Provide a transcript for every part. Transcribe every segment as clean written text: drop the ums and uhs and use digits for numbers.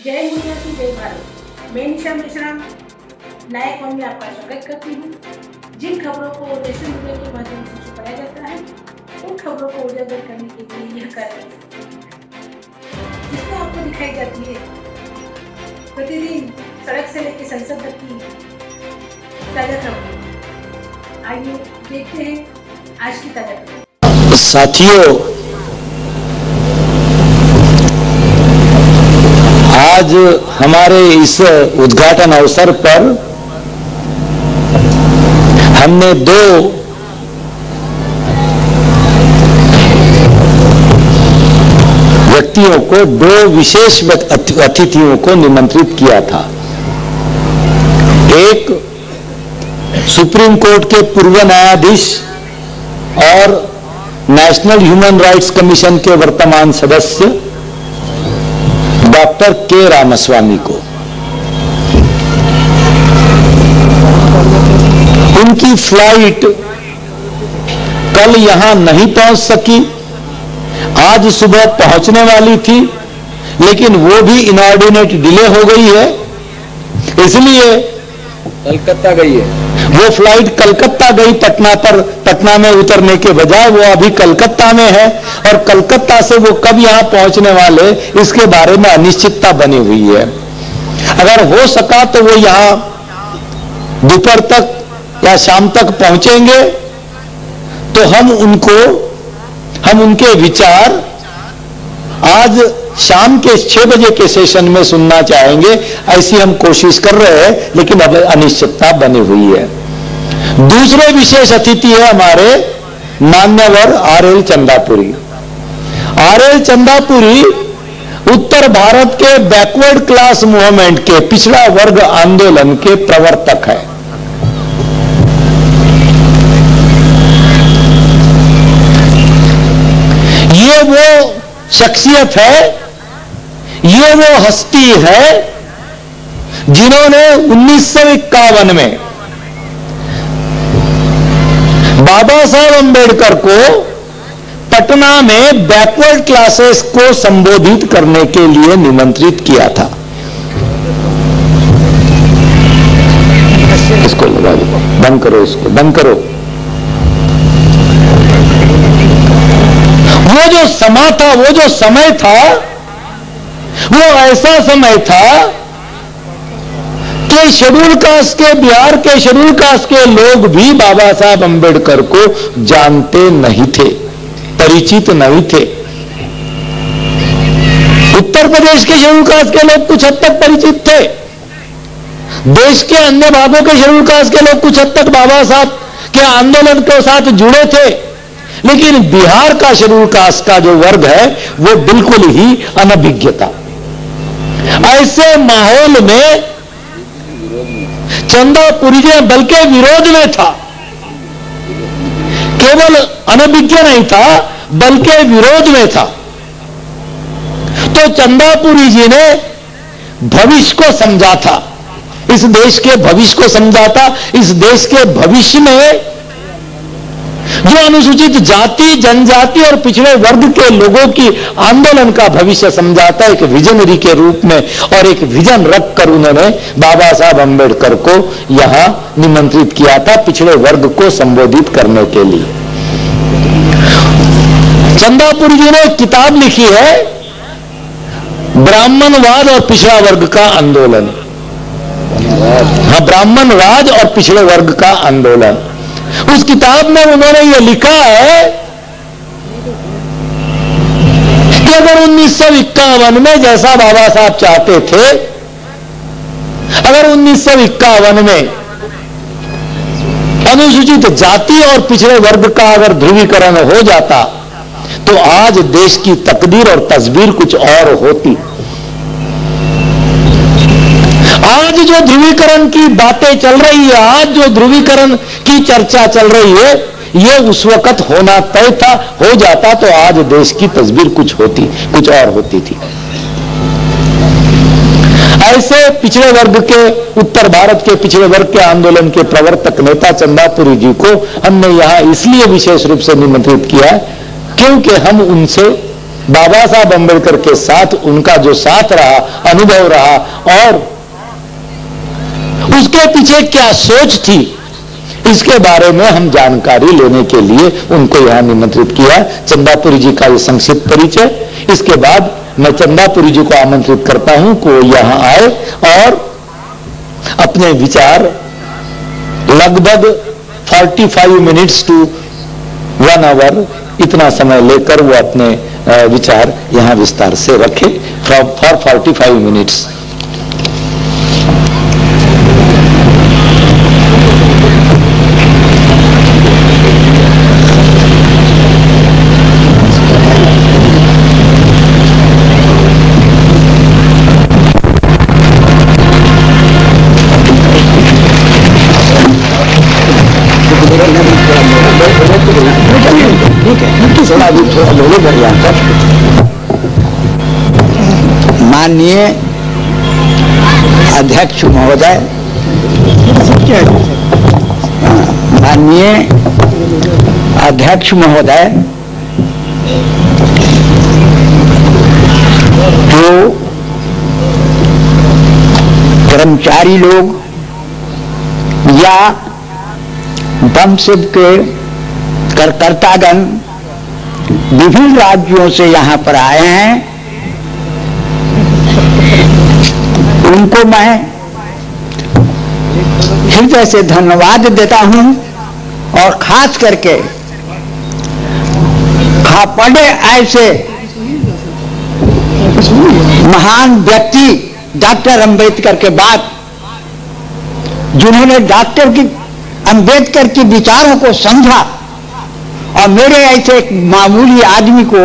जय मुनिया की जय भारत। मैं निशा मिश्रा नायक वन में आपका स्वागत करती हूँ। जिन खबरों को सोशल मीडिया के माध्यम से छुपाया जाता है उन खबरों को उजागर करने के लिए यह कार्य जिसमें आपको दिखाई जाती है प्रतिदिन सड़क से लेकर संसद तक की ताजा खबरें। आइए देखते हैं आज की ताजा खबर। साथियों, आज हमारे इस उद्घाटन अवसर पर हमने दो व्यक्तियों को, दो विशेष अतिथियों को निमंत्रित किया था। एक सुप्रीम कोर्ट के पूर्व न्यायाधीश और नेशनल ह्यूमन राइट्स कमीशन के वर्तमान सदस्य डॉक्टर के रामास्वामी को। उनकी फ्लाइट कल यहां नहीं पहुंच सकी, आज सुबह पहुंचने वाली थी, लेकिन वो भी इनऑर्डिनेट डिले हो गई है, इसलिए कलकत्ता गई है। वो फ्लाइट कलकत्ता गई। पटना में उतरने के बजाय वो अभी कलकत्ता में है, और कलकत्ता से वो कब यहां पहुंचने वाले इसके बारे में अनिश्चितता बनी हुई है। अगर हो सका तो वो यहां दोपहर तक या शाम तक पहुंचेंगे तो हम उनके विचार आज शाम के 6 बजे के सेशन में सुनना चाहेंगे। ऐसी हम कोशिश कर रहे हैं, लेकिन अब अनिश्चितता बनी हुई है। दूसरे विशेष अतिथि है हमारे मान्यवर आरएल चंदापुरी। आरएल चंदापुरी उत्तर भारत के बैकवर्ड क्लास मूवमेंट के, पिछड़ा वर्ग आंदोलन के प्रवर्तक है। ये वो शख्सियत है, ये वो हस्ती है जिन्होंने 1951 में बाबा साहब अंबेडकर को पटना में बैकवर्ड क्लासेस को संबोधित करने के लिए निमंत्रित किया था। इसको लगा दो, बंद करो, इसको बंद करो। वो जो समा था, वो जो समय था, वो ऐसा समय था कि शेड्यूल कास्ट के, बिहार के शेड्यूल कास्ट के लोग भी बाबा साहब अंबेडकर को जानते नहीं थे, परिचित नहीं थे। उत्तर प्रदेश के शेड्यूल कास्ट के लोग कुछ हद तक परिचित थे, देश के अन्य भागों के शेड्यूल कास्ट के लोग कुछ हद तक बाबा साहब के आंदोलन के साथ जुड़े थे, लेकिन बिहार का शेड्यूल कास्ट का जो वर्ग है वो बिल्कुल ही अनभिज्ञ था। ऐसे माहौल में चंदापुरी जी बल्कि विरोध में था, केवल अनभिज्ञ नहीं था बल्कि विरोध में था। तो चंदापुरी जी ने भविष्य को समझा था, इस देश के भविष्य को समझा था। इस देश के भविष्य में जो अनुसूचित जाति, जनजाति और पिछड़े वर्ग के लोगों की आंदोलन का भविष्य समझाता, एक विजनरी के रूप में और एक विजन रखकर उन्होंने बाबा साहब अंबेडकर को यहां निमंत्रित किया था पिछड़े वर्ग को संबोधित करने के लिए। चंदापुरी जी ने एक किताब लिखी है, ब्राह्मणवाद और पिछड़ा वर्ग का आंदोलन। हाँ, ब्राह्मणवाद और पिछड़े वर्ग का आंदोलन। उस किताब में उन्होंने यह लिखा है कि अगर 1951 में जैसा बाबा साहब चाहते थे, अगर 1951 में अनुसूचित जाति और पिछड़े वर्ग का अगर ध्रुवीकरण हो जाता तो आज देश की तकदीर और तस्वीर कुछ और होती। आज जो ध्रुवीकरण की बातें चल रही है, आज जो ध्रुवीकरण की चर्चा चल रही है, ये उस वक्त होना तय था। हो जाता तो आज देश की तस्वीर कुछ और होती थी। ऐसे पिछड़े वर्ग के, उत्तर भारत के पिछड़े वर्ग के आंदोलन के प्रवर्तक नेता चंदापुरी जी को हमने यहां इसलिए विशेष रूप से निमंत्रित किया क्योंकि हम उनसे बाबा साहब अंबेडकर के साथ उनका जो साथ रहा, अनुभव रहा, और उसके पीछे क्या सोच थी, इसके बारे में हम जानकारी लेने के लिए उनको यहां निमंत्रित किया। चंदापुरी जी का ये संक्षिप्त परिचय। इसके बाद मैं चंदापुरी जी को आमंत्रित करता हूं कि वो यहां आए और अपने विचार लगभग 45 मिनट्स टू 1 आवर इतना समय लेकर वो अपने विचार यहां विस्तार से रखे फॉर 45 मिनट्स। माननीय अध्यक्ष महोदय, माननीय अध्यक्ष महोदय, जो कर्मचारी लोग या वंशज के कार्यकर्तागण विभिन्न राज्यों से यहाँ पर आए हैं, उनको मैं हृदय से धन्यवाद देता हूं। और खास करके खापड़े ऐसे महान व्यक्ति डॉक्टर अंबेडकर के बाद, जिन्होंने डॉक्टर अंबेडकर के विचारों को समझा और मेरे ऐसे एक मामूली आदमी को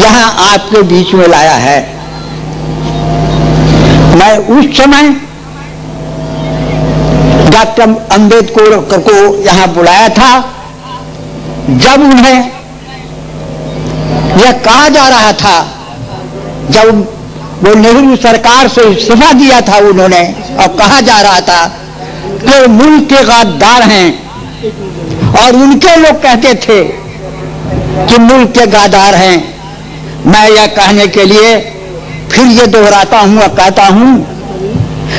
यहां आपके बीच में लाया है। मैं उस समय डॉक्टर अंबेडकर को यहां बुलाया था जब उन्हें यह कहा जा रहा था, जब वो नेहरू सरकार से इस्तीफा दिया था उन्होंने, और कहा जा रहा था कि मुल्क के गद्दार हैं, और उनके लोग कहते थे कि मुल्क के गद्दार हैं। मैं यह कहने के लिए फिर ये दोहराता हूं और कहता हूं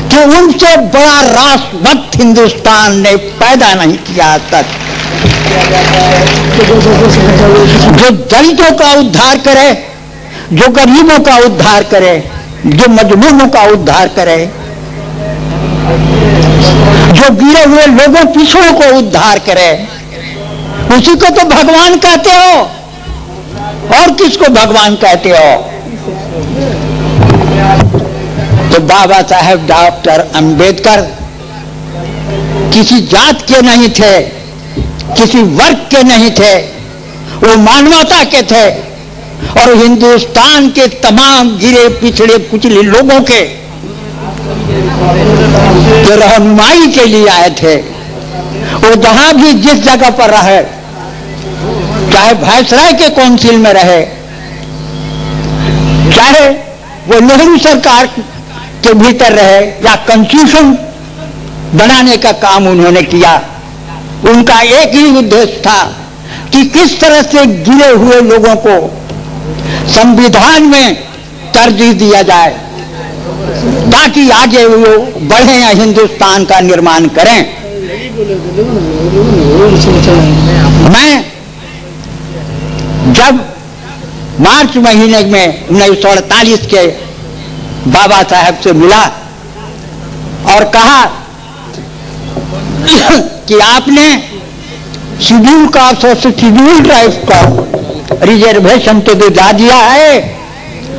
कि उनसे बड़ा राष्ट्रभक्त हिंदुस्तान ने पैदा नहीं किया आज तक, जो दलितों का उद्धार करे, जो गरीबों का उद्धार करे, जो मजलूमों का उद्धार करे, जो गिरे हुए लोगों पिछड़ों को उद्धार करे, उसी को तो भगवान कहते हो। और किसको भगवान कहते हो? तो बाबा साहेब डॉक्टर अंबेडकर किसी जात के नहीं थे, किसी वर्ग के नहीं थे, वो मानवता के थे और हिंदुस्तान के तमाम गिरे पिछड़े कुचले लोगों के रहनुमाई के लिए आए थे। वो जहां भी जिस जगह पर रहे, चाहे वायसराय के काउंसिल में रहे, चाहे वो नेहरू सरकार के भीतर रहे या कॉन्स्टिट्यूशन बनाने का काम उन्होंने किया, उनका एक ही उद्देश्य था कि किस तरह से गिरे हुए लोगों को संविधान में तरजीह दिया जाए ताकि आगे वो बढ़े या हिंदुस्तान का निर्माण करें। मैं जब मार्च महीने में 1948 के बाबा साहब से मिला और कहा कि आपने शेड्यूल कास्ट और शेड्यूल ट्राइब्स को रिजर्वेशन तो दिला दिया है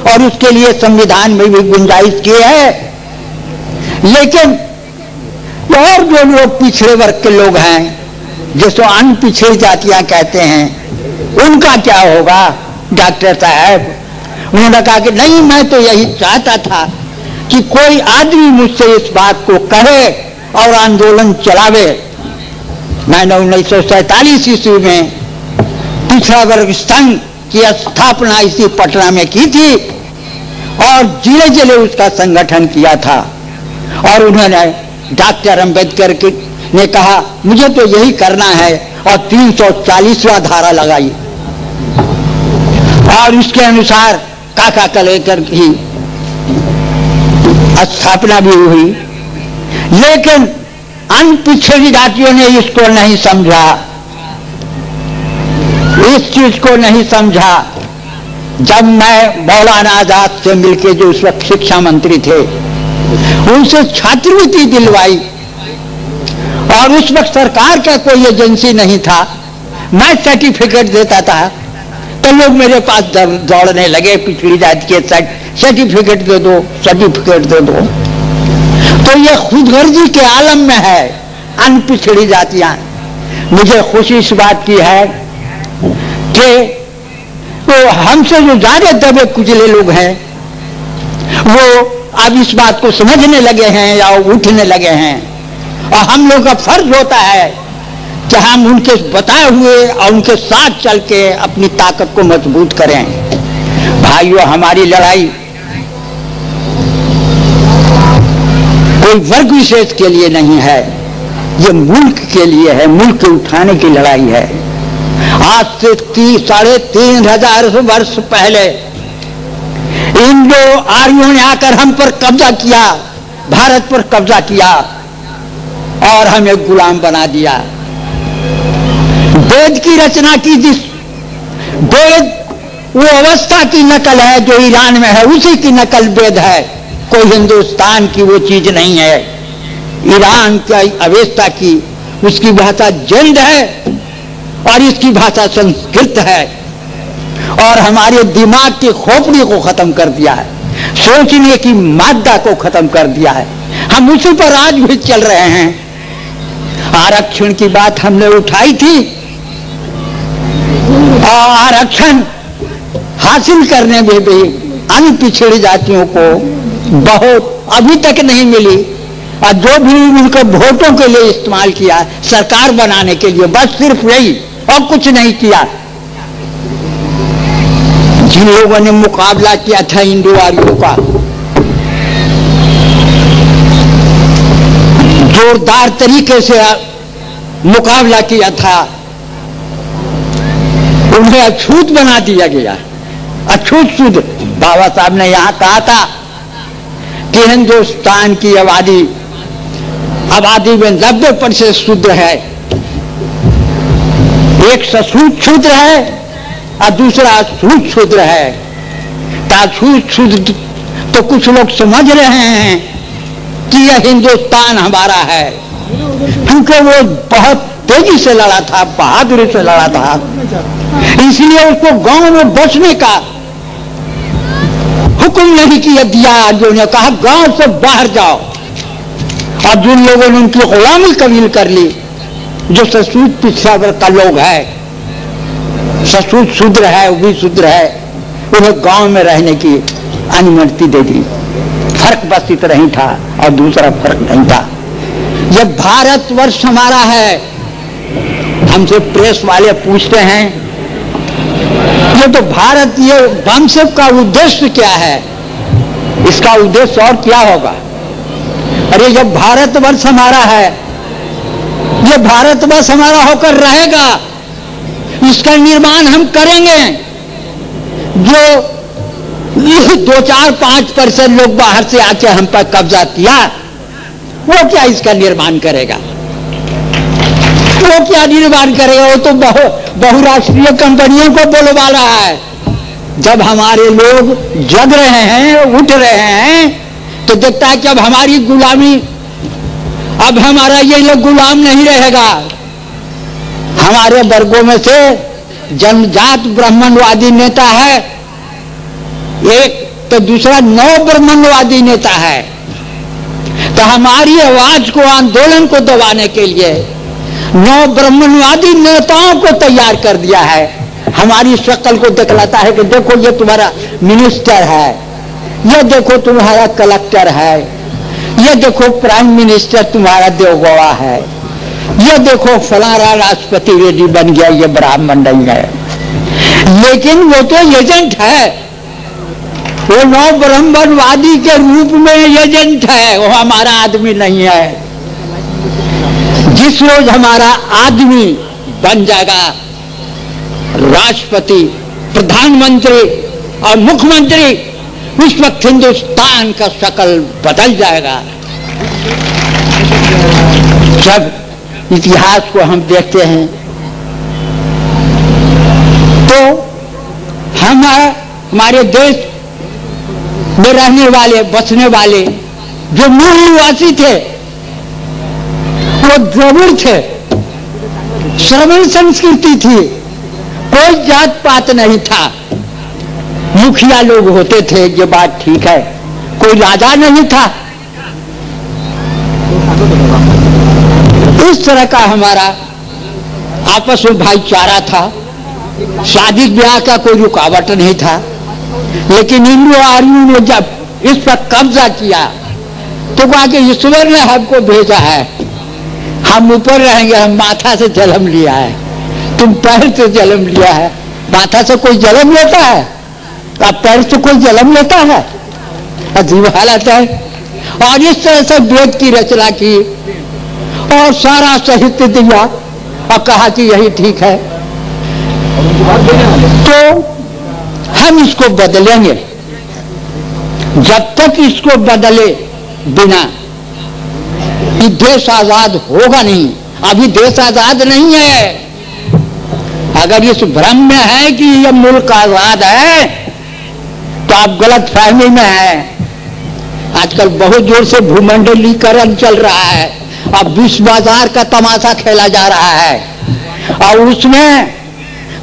और उसके लिए संविधान में भी गुंजाइश की है, लेकिन और जो लोग पिछड़े वर्ग के लोग हैं, जिसको अनपिछड़ी जातियां कहते हैं, उनका क्या होगा? डॉक्टर साहब उन्होंने कहा कि नहीं, मैं तो यही चाहता था कि कोई आदमी मुझसे इस बात को कहे और आंदोलन चलावे। मैंने 1947 ईस्वी में पिछड़ा वर्ग संघ की स्थापना इसी पटना में की थी और जिले जिले उसका संगठन किया था। और उन्होंने डॉक्टर अंबेडकर ने कहा मुझे तो यही करना है और 340वां धारा लगाई और इसके अनुसार काका कलेक्टर की स्थापना भी हुई। लेकिन अन्य पिछड़ी जातियों ने इसको नहीं समझा, इस चीज को नहीं समझा। जब मैं मौलाना आजाद से मिलके, जो उस वक्त शिक्षा मंत्री थे, उनसे छात्रवृत्ति दिलवाई, और उस वक्त सरकार का कोई एजेंसी नहीं था, मैं सर्टिफिकेट देता था, तो लोग मेरे पास दौड़ने लगे, पिछड़ी जाति के सर्टिफिकेट दे दो, सर्टिफिकेट दे दो। तो ये खुदगर्जी के आलम में है अन्य पिछड़ी जातियां। मुझे खुशी इस बात की है कि वो हमसे जो ज्यादा दबे कुचले लोग हैं, वो अब इस बात को समझने लगे हैं या उठने लगे हैं, और हम लोग का फर्ज होता है कि हम उनके बताए हुए और उनके साथ चल के अपनी ताकत को मजबूत करें। भाइयों, हमारी लड़ाई कोई वर्ग विशेष के लिए नहीं है, ये मुल्क के लिए है, मुल्क के उठाने की लड़ाई है। आज से 3,500 वर्ष पहले इंडो आर्यों ने आकर हम पर कब्जा किया, भारत पर कब्जा किया और हमें गुलाम बना दिया। वेद की रचना की, जिस वेद वो अवस्था की नकल है जो ईरान में है, उसी की नकल वेद है, कोई हिंदुस्तान की वो चीज नहीं है। ईरान की अवस्था की, उसकी भाषा जंद है और इसकी भाषा संस्कृत है, और हमारे दिमाग की खोपड़ी को खत्म कर दिया है, सोचने की मादा को खत्म कर दिया है। हम उसी पर आज भी चल रहे हैं। आरक्षण की बात हमने उठाई थी, और आरक्षण हासिल करने में भी अन्य पिछड़ी जातियों को बहुत अभी तक नहीं मिली, और जो भी उनको वोटों के लिए इस्तेमाल किया, सरकार बनाने के लिए, बस सिर्फ यही और कुछ नहीं किया। जिन लोगों ने मुकाबला किया था इंडो आर्यों का, जोरदार तरीके से मुकाबला किया था, उन्हें अछूत बना दिया गया। अछूत शुद्ध, बाबा साहब ने यहां कहा था कि हिंदुस्तान की आबादी में 90% शूद्र है, एक सशूद्र शूद्र है और दूसरा अछूत शूद्र है। अछूत शूद्र तो कुछ लोग समझ रहे हैं कि यह हिंदुस्तान हमारा है, क्योंकि वो बहुत तेजी से लड़ा था, बहादुरी से लड़ा था, इसलिए उसको गांव में बसने का हुक्म नहीं किया दिया। जो ने कहा गांव से बाहर जाओ, और जिन लोगों ने उनकी गुलामी कबूल कर ली, जो सशूद्र पिछड़ा वर्ग का लोग है, सशूद्र शूद्र है, वो भी शूद्र है, उन्हें गांव में रहने की अनुमति दे दी। फर्क बस इतना ही था और दूसरा फर्क नहीं था। ये भारतवर्ष हमारा है। हमसे प्रेस वाले पूछते हैं ये तो भारत, ये वंशव का उद्देश्य क्या है, इसका उद्देश्य और क्या होगा? अरे जब भारतवर्ष हमारा है, ये भारतवर्ष हमारा होकर रहेगा, इसका निर्माण हम करेंगे। जो 2-4-5% लोग बाहर से आके हम पर कब्जा किया, वो क्या इसका निर्माण करेगा? वो क्या निर्माण करेगा? वो तो बहुराष्ट्रीय कंपनियों को बुलवा रहा है। जब हमारे लोग जग रहे हैं, उठ रहे हैं, तो देखता है कि अब हमारी गुलामी, अब हमारा ये लोग गुलाम नहीं रहेगा। हमारे वर्गों में से जनजात ब्राह्मणवादी नेता है एक, तो दूसरा नव ब्राह्मणवादी नेता है। तो हमारी आवाज को, आंदोलन को दबाने के लिए नव ब्राह्मणवादी नेताओं को तैयार कर दिया है। हमारी शक्ल को दिखलाता है कि देखो ये तुम्हारा मिनिस्टर है, ये देखो तुम्हारा कलेक्टर है, ये देखो प्राइम मिनिस्टर तुम्हारा देवगौड़ा है, ये देखो फलाना राष्ट्रपति रेड्डी बन गया, ये ब्राह्मण नहीं है। लेकिन वो तो एजेंट है, वो नव ब्राह्मणवादी के रूप में एजेंट है, वो हमारा आदमी नहीं है। जिस रोज हमारा आदमी बन जाएगा राष्ट्रपति, प्रधानमंत्री और मुख्यमंत्री, उस वक्त हिंदुस्तान का शक्ल बदल जाएगा। जब इतिहास को हम देखते हैं तो हमारे देश में रहने वाले, बसने वाले जो मूल निवासी थे वो द्रविड़ थे, श्रवण संस्कृति थी, कोई जात पात नहीं था। मुखिया लोग होते थे, ये बात ठीक है, कोई राजा नहीं था। इस तरह का हमारा आपस में भाईचारा था, शादी ब्याह का कोई रुकावट नहीं था। लेकिन इंग्लो आर्यों ने जब इस पर कब्जा किया तो कहा कि ईश्वर ने हमको भेजा है, हम ऊपर रहेंगे, हम माथा से जन्म लिया है, तुम पैर से जन्म लिया है। माथा से कोई जन्म लेता है? अब पैर से कोई जन्म लेता है? अजीब हालत है। और इस तरह से वेद की रचना की और सारा साहित्य दिया और कहा कि यही ठीक है। तो हम इसको बदलेंगे, जब तक इसको बदले बिना ये देश आजाद होगा नहीं। अभी देश आजाद नहीं है। अगर इस भ्रम में है कि यह मुल्क आजाद है तो आप गलत फहमी में हैं। आजकल बहुत जोर से भूमंडलीकरण चल रहा है, अब विश्व बाजार का तमाशा खेला जा रहा है और उसमें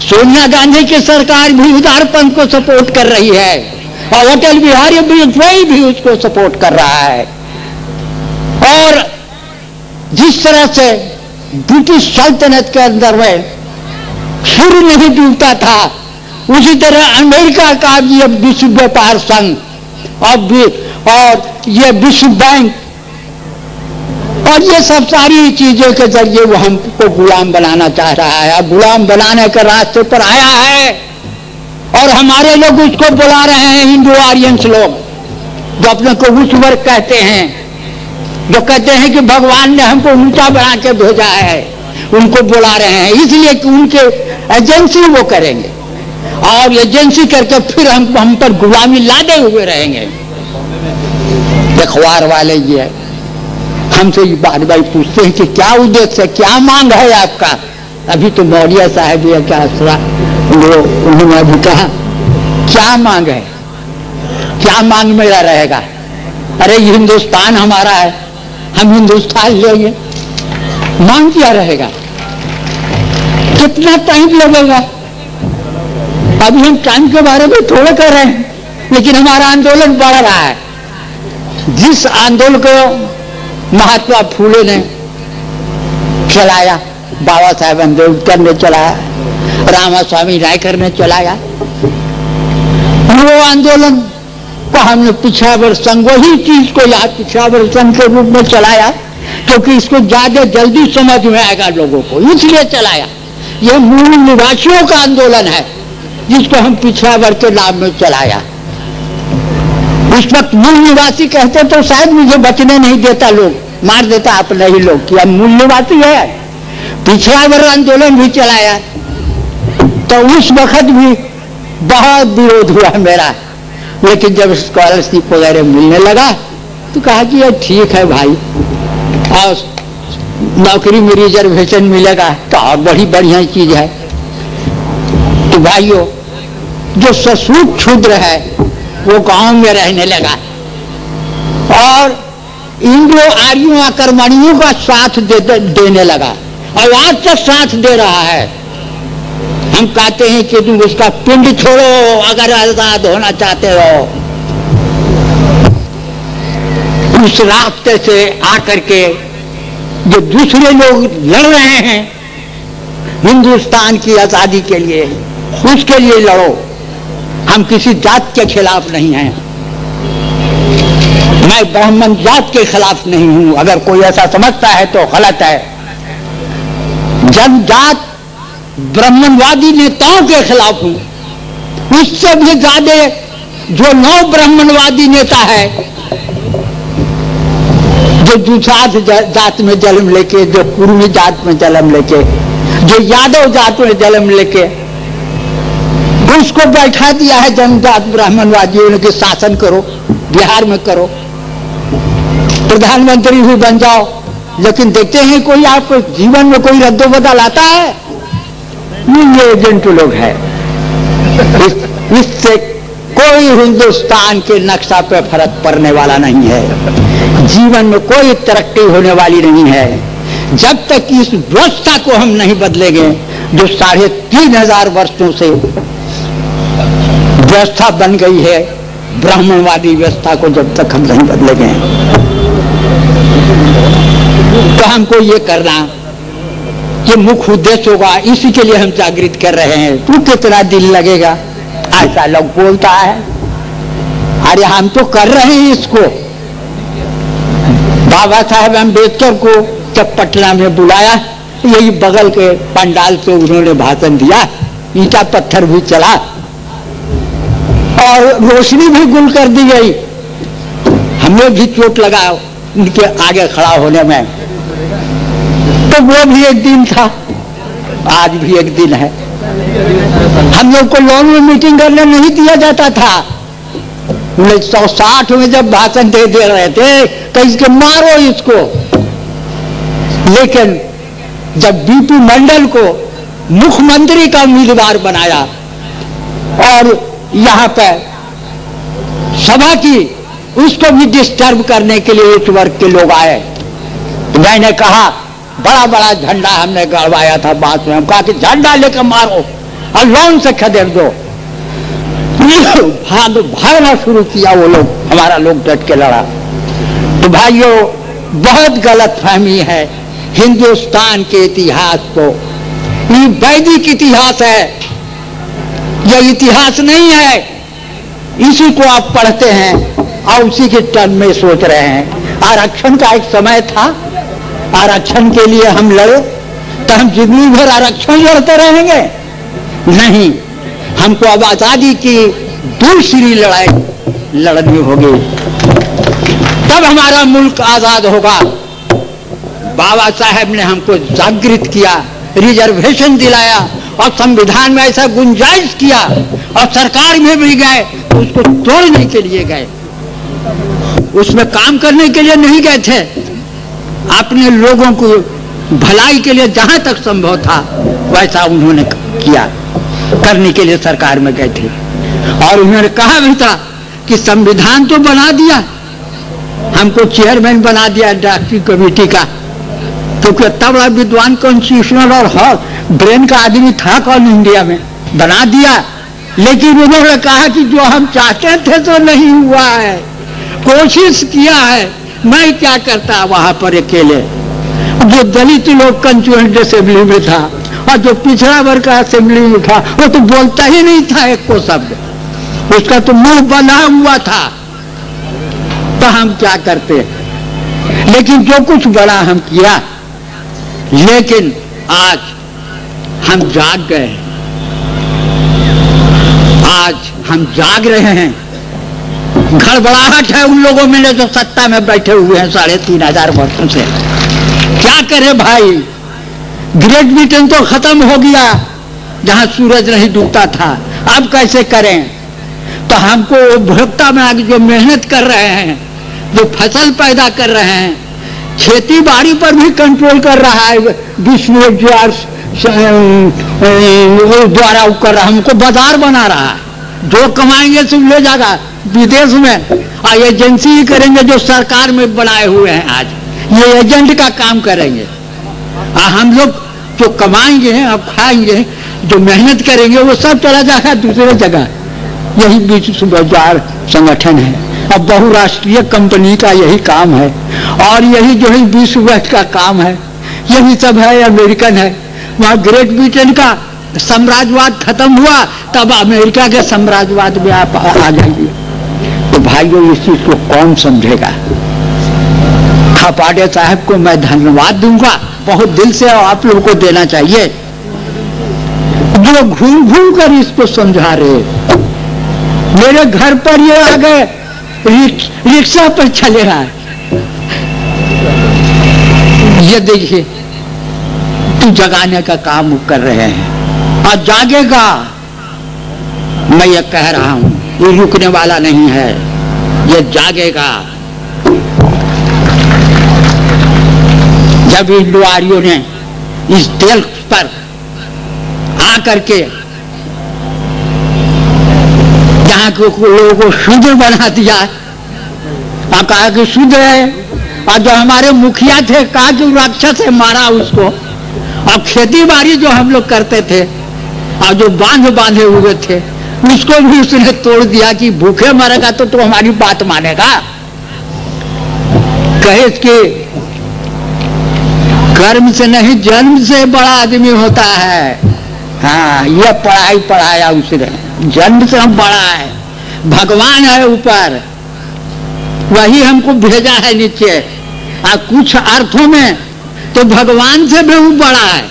सोनिया गांधी की सरकार भी उदारपंथ को सपोर्ट कर रही है और अटल बिहारी वाजपेयी भी उसको सपोर्ट कर रहा है। और जिस तरह से ब्रिटिश सल्तनत के अंदर में सूर्य नहीं डूबता था, उसी तरह अमेरिका का भी अब विश्व व्यापार संघ और ये विश्व बैंक और ये सब सारी चीजों के जरिए वो हमको गुलाम बनाना चाह रहा है। अब गुलाम बनाने के रास्ते पर आया है और हमारे लोग उसको बुला रहे हैं, हिंदू आर्यंस लोग जो अपने को उच्च वर्ग कहते हैं, जो कहते हैं कि भगवान ने हमको ऊंचा बना के भेजा है, उनको बुला रहे हैं इसलिए कि उनके एजेंसी वो करेंगे और एजेंसी करके फिर हम पर गुलामी लादे हुए रहेंगे। अखबार वाले ये हमसे ये बात भाई पूछते हैं कि क्या उद्देश्य है, क्या मांग है आपका। अभी तो मौर्य साहब या क्या उन्होंने अभी कहा क्या मांग है, क्या मांग मेरा रहेगा। अरे हिंदुस्तान हमारा है, हम हिंदुस्तान लेंगे, मांग क्या रहेगा, कितना टाइम लगेगा। अभी हम टाइम के बारे में थोड़ा कर रहे हैं, लेकिन हमारा आंदोलन बढ़ रहा है। जिस आंदोलन को महात्मा फूले ने चलाया, बाबा साहेब अम्बेडकर ने चलाया, रामास्वामी नायकर ने चलाया, वो आंदोलन को हमने पिछड़ा वर्ग संघ वही चीज को यहाँ पिछड़ा वर्ग संघ के रूप में चलाया क्योंकि इसको ज्यादा जल्दी समझ में आएगा लोगों को, इसलिए चलाया। यह मूल निवासियों का आंदोलन है जिसको हम पिछड़ा वर्ग के नाम में चलाया। उस वक्त मूल निवासी कहते तो शायद मुझे बचने नहीं देता, लोग मार देता अपने ही लोग कि अब मूल निवासी है। पिछड़ा वर्ग आंदोलन भी चलाया तो उस वक्त भी बहुत विरोध हुआ मेरा, लेकिन जब स्कॉलरशिप वगैरह मिलने लगा तो कहा कि ये ठीक है भाई, और नौकरी में रिजर्वेशन मिलेगा तो और बड़ी बढ़िया चीज है। तो भाइयों, जो सशुद्ध क्षुद्र है वो गांव में रहने लगा और इंग्लो आर्यों आक्रमणियों का साथ देने लगा और आज तक साथ दे रहा है। हम कहते हैं कि तुम उसका पिंड छोड़ो अगर आजाद होना चाहते हो। उस रास्ते से आकर के जो दूसरे लोग लड़ रहे हैं हिंदुस्तान की आजादी के लिए, उसके लिए लड़ो। हम किसी जात के खिलाफ नहीं हैं, मैं ब्राह्मण जात के खिलाफ नहीं हूं। अगर कोई ऐसा समझता है तो गलत है। जनजात ब्राह्मणवादी नेताओं के खिलाफ हूं, उससे भी ज्यादा जो नौ ब्राह्मणवादी नेता है, जो दुसाध जात में जन्म लेके, जो कुर्मी जात में जन्म लेके, जो यादव जात में जन्म लेके उसको बैठा दिया है जनजात ब्राह्मणवादियों के, शासन करो, बिहार में करो, प्रधानमंत्री भी बन जाओ। लेकिन देखते हैं कोई आपको जीवन में कोई रद्दोबदल आता है? ये एजेंट लोग है। इससे कोई हिंदुस्तान के नक्शा पे फर्क पड़ने वाला नहीं है, जीवन में कोई तरक्की होने वाली नहीं है जब तक इस व्यवस्था को हम नहीं बदलेंगे जो 3500 वर्षों से व्यवस्था बन गई है, ब्राह्मणवादी व्यवस्था को जब तक हम नहीं बदलेंगे। तो हमको ये करना ये मुख्य उद्देश्य होगा, इसी के लिए हम जागृत कर रहे हैं। तू कितना दिल लगेगा, ऐसा लोग बोलता है। अरे हम तो कर रहे हैं इसको। बाबा साहेब अम्बेडकर को जब पटना में बुलाया, यही बगल के पंडाल से उन्होंने भाषण दिया, ईंटा पत्थर भी चला और रोशनी भी गुल कर दी गई। हमें भी चोट लगा उनके आगे खड़ा होने में, तो वो भी एक दिन था, आज भी एक दिन है। हम लोग को लॉन में मीटिंग करने नहीं दिया जाता था। 1960 में जब भाषण दे रहे थे तो इसके मारो इसको, लेकिन जब बीपी मंडल को मुख्यमंत्री का उम्मीदवार बनाया और यहाँ पे सभा की, उसको भी डिस्टर्ब करने के लिए इस वर्ग के लोग आए। तो मैंने कहा, बड़ा बड़ा झंडा हमने गड़वाया था बाद में, हम कहा कि झंडा लेकर मारो और लॉन से खदेड़ दो। भागना शुरू किया वो लोग, हमारा लोग डट के लड़ा। तो भाइयों, बहुत गलत फहमी है हिंदुस्तान के इतिहास को। ये वैदिक इतिहास है, यह इतिहास नहीं है। इसी को आप पढ़ते हैं और उसी के टर्म में सोच रहे हैं। आरक्षण का एक समय था, आरक्षण के लिए हम लड़े, तो हम जिंदगी भर आरक्षण लड़ते रहेंगे? नहीं, हमको अब आजादी की दूसरी लड़ाई लड़नी होगी, तब हमारा मुल्क आजाद होगा। बाबा साहेब ने हमको जागृत किया, रिजर्वेशन दिलाया और संविधान में ऐसा गुंजाइश किया और सरकार में भी गए तो उसको तोड़ने के लिए गए, उसमें काम करने के लिए नहीं गए थे। अपने लोगों को भलाई के लिए जहां तक संभव था वैसा उन्होंने किया, करने के लिए सरकार में गए थे। और उन्होंने कहा भी था कि संविधान तो बना दिया, हमको चेयरमैन बना दिया ड्राफ्टिंग कमेटी का, क्योंकि इतना बड़ा विद्वान कॉन्स्टिट्यूशनल और ब्रेन का आदमी था कौन इंडिया में, बना दिया। लेकिन उन्होंने कहा कि जो हम चाहते थे तो नहीं हुआ है, कोशिश किया है। मैं क्या करता वहां पर अकेले, जो दलित लोग कंस्टिट्यूएंट असेंबली में था और जो पिछड़ा वर्ग का असेंबली में था, वो तो बोलता ही नहीं था एक को शब्द, उसका तो मुंह बना हुआ था। तो हम क्या करते, लेकिन जो कुछ बड़ा हम किया। लेकिन आज हम जाग गए, आज हम जाग रहे हैं। गड़बड़ाहट है उन लोगों में जो सत्ता में बैठे हुए हैं 3500 वर्षों से। क्या करें भाई, ग्रेट ब्रिटेन तो खत्म हो गया जहां सूरज नहीं डूबता था, अब कैसे करें? तो हमको उपभोक्ता में आगे जो मेहनत कर रहे हैं, जो फसल पैदा कर रहे हैं, खेती बाड़ी पर भी कंट्रोल कर रहा है विश्व द्वारा कर रहा, हमको बाजार बना रहा है। जो कमाएंगे सब ले जाएगा विदेश में, और एजेंसी ही करेंगे जो सरकार में बनाए हुए हैं। आज ये एजेंट का काम करेंगे, और हम लोग जो कमाएंगे और खाएंगे, जो मेहनत करेंगे, वो सब चला जाएगा दूसरे जगह। यही विश्व बाजार संगठन है, अब बहुराष्ट्रीय कंपनी का यही काम है, और यही जो है विश्व बैंक का काम है, यही सब है, अमेरिकन है। वहां ग्रेट ब्रिटेन का साम्राज्यवाद खत्म हुआ, तब अमेरिका के साम्राज्यवाद में आप आ जाइए। तो भाइयों, इस चीज को कौन समझेगा? खापाड़े साहब को मैं धन्यवाद दूंगा बहुत दिल से, और आप लोगों को देना चाहिए जो घूम घूम कर इसको समझा रहे। मेरे घर पर ये आ गए, रिक्शा पर चले रहा है, ये देखिए, तो जगाने का काम कर रहे हैं और जागेगा। मैं ये कह रहा हूं, ये रुकने वाला नहीं है, ये जागेगा। जब हिंदू आर्यों ने इस देश पर आकर के यहाँ के लोगों को शूद्र बना दिया और कहा कि शूद्र है, और जो हमारे मुखिया थे कहा कि राक्षस है, मारा उसको। और खेती बाड़ी जो हम लोग करते थे और जो बांधे हुए थे उसको भी उसने तोड़ दिया कि भूखे मरेगा तो हमारी बात मानेगा। कहे कि कर्म से नहीं जन्म से बड़ा आदमी होता है। हाँ, ये पढ़ाया उसने, जन्म से हम बड़ा है, भगवान है ऊपर, वही हमको भेजा है नीचे। और कुछ अर्थों में तो भगवान से भी वो बड़ा है।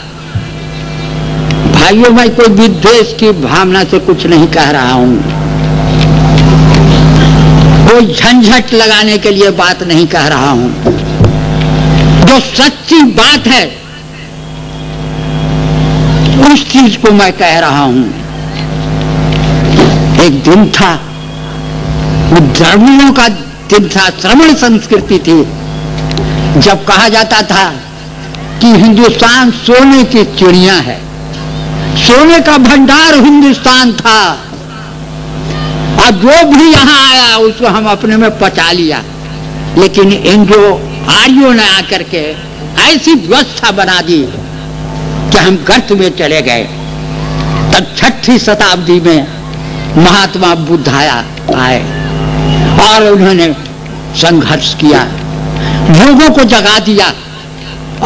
भाइयों, मैं कोई विद्वेष की भावना से कुछ नहीं कह रहा हूं, कोई झंझट लगाने के लिए बात नहीं कह रहा हूं। जो सच्ची बात है उस चीज को मैं कह रहा हूं। एक दिन था, वो धर्मियों का दिन था, श्रमण संस्कृति थी, जब कहा जाता था कि हिंदुस्तान सोने की चिड़िया है, सोने का भंडार हिंदुस्तान था, और जो भी यहां आया उसको हम अपने में पचा लिया। लेकिन इन जो आर्यों ने आकर के ऐसी व्यवस्था बना दी कि हम गर्त में चले गए। तब 6वीं शताब्दी में महात्मा बुद्ध आए और उन्होंने संघर्ष किया, लोगों को जगा दिया,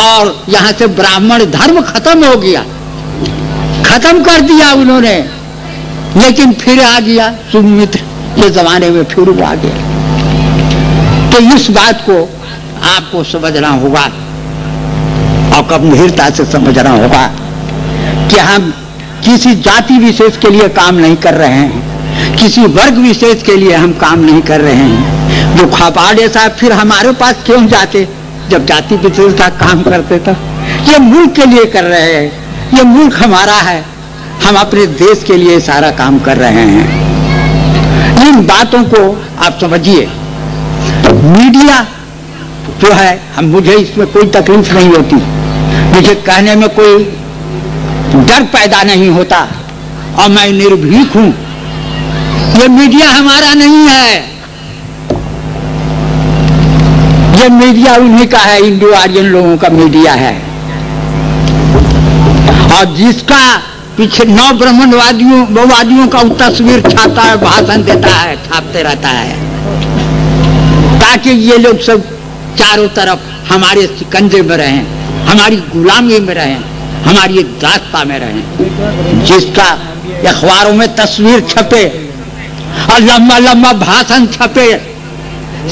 और यहां से ब्राह्मण धर्म खत्म हो गया, खत्म कर दिया उन्होंने। लेकिन फिर आ गया सुमित्र के जमाने में, फिर आ गया। तो इस बात को आपको समझना होगा और गंभीरता से समझना होगा कि हम किसी जाति विशेष के लिए काम नहीं कर रहे हैं, किसी वर्ग विशेष के लिए हम काम नहीं कर रहे हैं। जो खापाड़े साहब फिर हमारे पास क्यों जाते जब जाति विशेष का काम करते थे? ये मुल्क के लिए कर रहे हैं, ये मुल्क हमारा है, हम अपने देश के लिए सारा काम कर रहे हैं। इन बातों को आप समझिए। मीडिया जो है, मुझे इसमें कोई तकलीफ नहीं होती, मुझे कहने में कोई डर पैदा नहीं होता, और मैं निर्भीक हूं। ये मीडिया हमारा नहीं है, ये मीडिया उन्हीं का है, इंडो आर्यन लोगों का मीडिया है, और जिसका पीछे 9 ब्रह्मवादियों का तस्वीर छापता है, भाषण देता है, छापते रहता है, ताकि ये लोग सब चारों तरफ हमारे शिकंजे में रहें, हमारी गुलामी में रहें, हमारी दास्ता में रहें। जिसका अखबारों में तस्वीर छपे और लंबा लंबा भाषण छपे,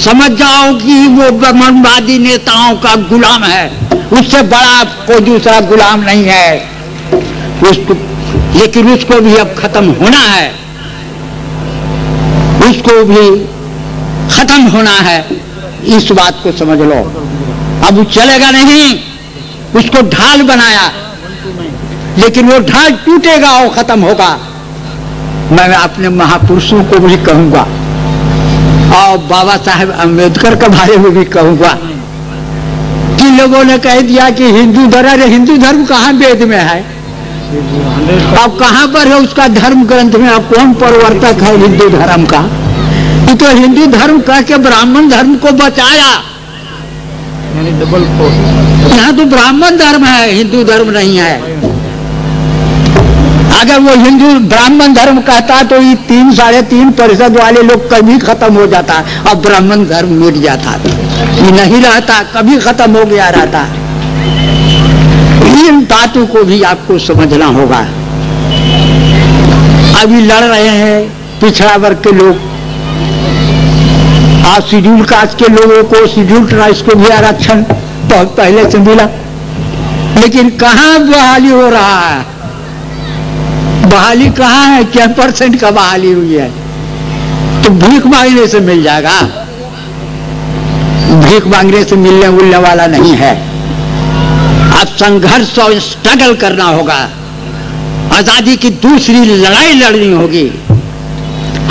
समझ जाओ कि वो ब्रह्मवादी नेताओं का गुलाम है, उससे बड़ा कोई दूसरा गुलाम नहीं है उसको। लेकिन उसको भी अब खत्म होना है, उसको भी खत्म होना है, इस बात को समझ लो। अब वो चलेगा नहीं, उसको ढाल बनाया, लेकिन वो ढाल टूटेगा और खत्म होगा। मैं अपने महापुरुषों को भी कहूंगा और बाबा साहेब अम्बेडकर के बारे में भी कहूंगा कि लोगों ने कह दिया कि हिंदू धर्म कहाँ वेद में है, अब कहां पर है उसका धर्म ग्रंथ में? अब कौन प्रवर्तक है हिंदू धर्म का? ये तो हिंदू धर्म कह के ब्राह्मण धर्म को बचाया, यहाँ तो ब्राह्मण धर्म है, हिंदू धर्म नहीं है। अगर वो हिंदू ब्राह्मण धर्म कहता तो ये 3-3.5% वाले लोग कभी खत्म हो जाता, अब ब्राह्मण धर्म मिट जाता, ये नहीं रहता, कभी खत्म हो गया रहता। इन बातों को भी आपको समझना होगा। अभी लड़ रहे हैं पिछड़ा वर्ग के लोग, आज शेड्यूल कास्ट के लोगों को, शेड्यूल ट्राइब्स को भी आरक्षण बहुत पहले से मिला, लेकिन कहाँ बहाली हो रहा है? बहाली कहाँ है? क्या % का बहाली हुई है? तो भीख मांगने से मिल जाएगा? भीख मांगने से मिलने वाला नहीं है। अब संघर्ष और स्ट्रगल करना होगा, आजादी की दूसरी लड़ाई लड़नी होगी।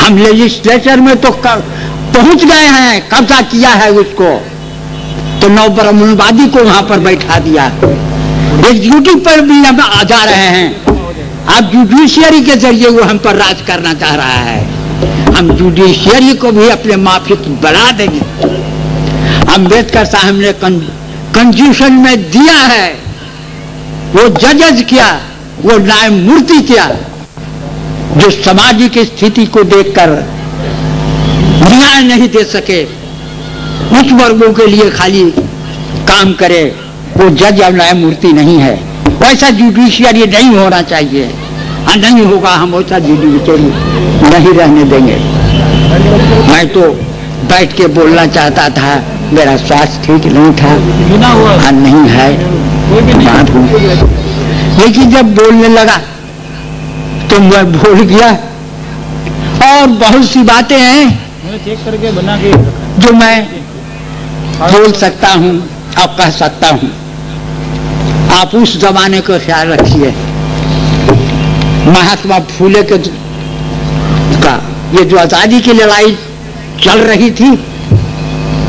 हम लेजिस्लेचर में तो पहुंच गए हैं, कब्जा किया है उसको, तो नव ब्राह्मणवादी को वहां पर बैठा दिया। एग्जीक्यूटिव पर भी हम आ जा रहे हैं। अब जुडिशियरी के जरिए वो हम पर राज करना चाह रहा है। हम जुडिशियरी को भी अपने माफिक बना देंगे। अम्बेडकर साहब ने कंस्टिट्यूशन में दिया है, वो जजेस किया, वो न्यायमूर्ति किया, जो सामाजिक स्थिति को देखकर न्याय नहीं दे सके, उच्च वर्गों के लिए खाली काम करे, वो जज और न्यायमूर्ति नहीं है। वैसा जुडिशियरी नहीं होना चाहिए, नहीं होगा हम वैसा जुडिशियरी नहीं रहने देंगे। मैं तो बैठ के बोलना चाहता था, मेरा स्वास्थ्य ठीक नहीं था, नहीं है, लेकिन जब बोलने लगा तो मैं भूल गया। और बहुत सी बातें हैं चेक करके बना के जो मैं बोल सकता हूं और कह सकता हूं। आप उस जमाने को ख्याल रखिए, महात्मा फूले के का ये जो आजादी की लड़ाई चल रही थी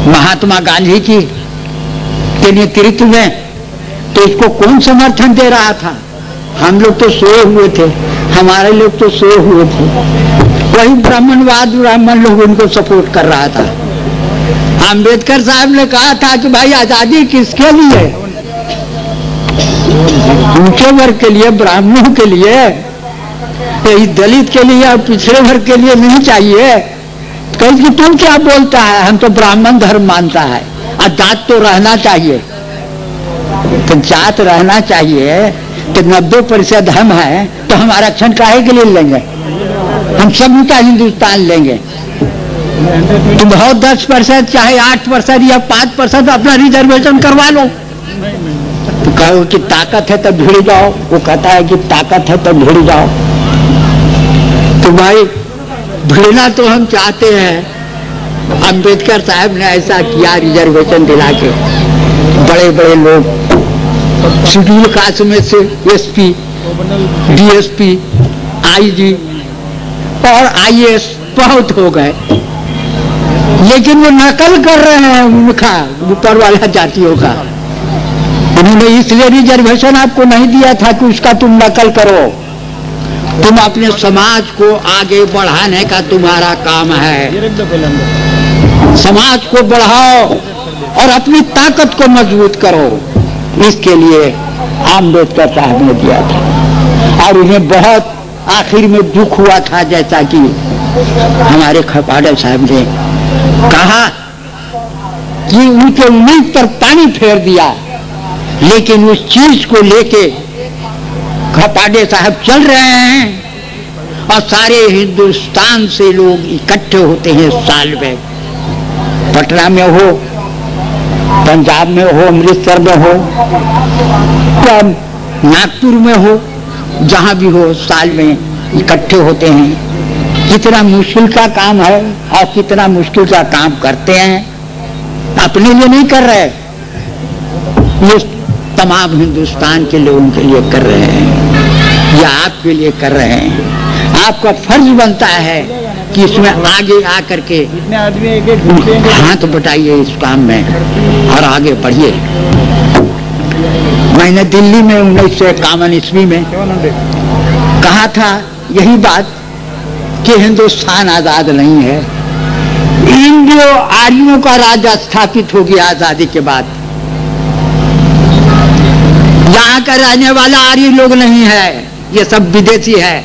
महात्मा गांधी की के नेतृत्व में, तो इसको कौन समर्थन दे रहा था? हम लोग तो सोए हुए थे, हमारे लोग तो सोए हुए थे। वही ब्राह्मण लोग उनको सपोर्ट कर रहा था। अम्बेडकर साहब ने कहा था कि भाई आजादी किसके लिए? ऊंचे वर्ग के लिए, ब्राह्मणों के लिए, यही दलित के लिए और पिछड़े वर्ग के लिए नहीं चाहिए। कहीं कि तुम क्या बोलता है, हम तो ब्राह्मण धर्म मानता है, और जात तो रहना चाहिए, तो जात रहना चाहिए, तो 90% हम है, तो हम आरक्षण काहे के लिए लेंगे? हम सभी का हिंदुस्तान लेंगे। तुम बहुत 10% चाहे 8% या 5% अपना रिजर्वेशन करवा लो। तो कहो कि ताकत है तो भिड़ जाओ, वो कहता है कि ताकत है तो भिड़ जाओ। तो भाई भिड़ना तो हम चाहते हैं। अम्बेडकर साहब ने ऐसा किया, रिजर्वेशन दिला के बड़े बड़े लोग शेड्यूल कास्ट में से एसपी, डीएसपी, आईजी और आईएएस बहुत हो गए, लेकिन वो नकल कर रहे हैं उनका, ऊपर वाला जातियों का। उन्होंने इसलिए रिजर्वेशन आपको नहीं दिया था कि उसका तुम नकल करो। तुम अपने समाज को आगे बढ़ाने का तुम्हारा काम है। समाज को बढ़ाओ और अपनी ताकत को मजबूत करो। इसके लिए अम्बेडकर साहब ने दिया था, और उन्हें बहुत आखिर में दुख हुआ था, जैसा कि हमारे खपाड़े साहब ने कहा कि उनके उम्मीद पर पानी फेर दिया, लेकिन उस चीज को लेके खपाड़े साहब चल रहे हैं और सारे हिंदुस्तान से लोग इकट्ठे होते हैं साल में। पटना में हो, पंजाब में हो, अमृतसर में हो या नागपुर में हो, जहां भी हो, साल में इकट्ठे होते हैं। कितना मुश्किल का काम है और कितना मुश्किल का काम करते हैं। अपने लिए नहीं कर रहे, ये तमाम हिंदुस्तान के लोगों के लिए कर रहे हैं, या आपके लिए कर रहे हैं। आपका फर्ज बनता है कि इसमें आगे आकर के हाथ बटाइए इस काम में और आगे बढ़िए। मैंने दिल्ली में 1951 ईस्वी में कहा था यही बात कि हिंदुस्तान आजाद नहीं है। इंडियो आर्यों का राज स्थापित हो गया आजादी के बाद। यहाँ का रहने वाला आर्य लोग नहीं है, ये सब विदेशी है।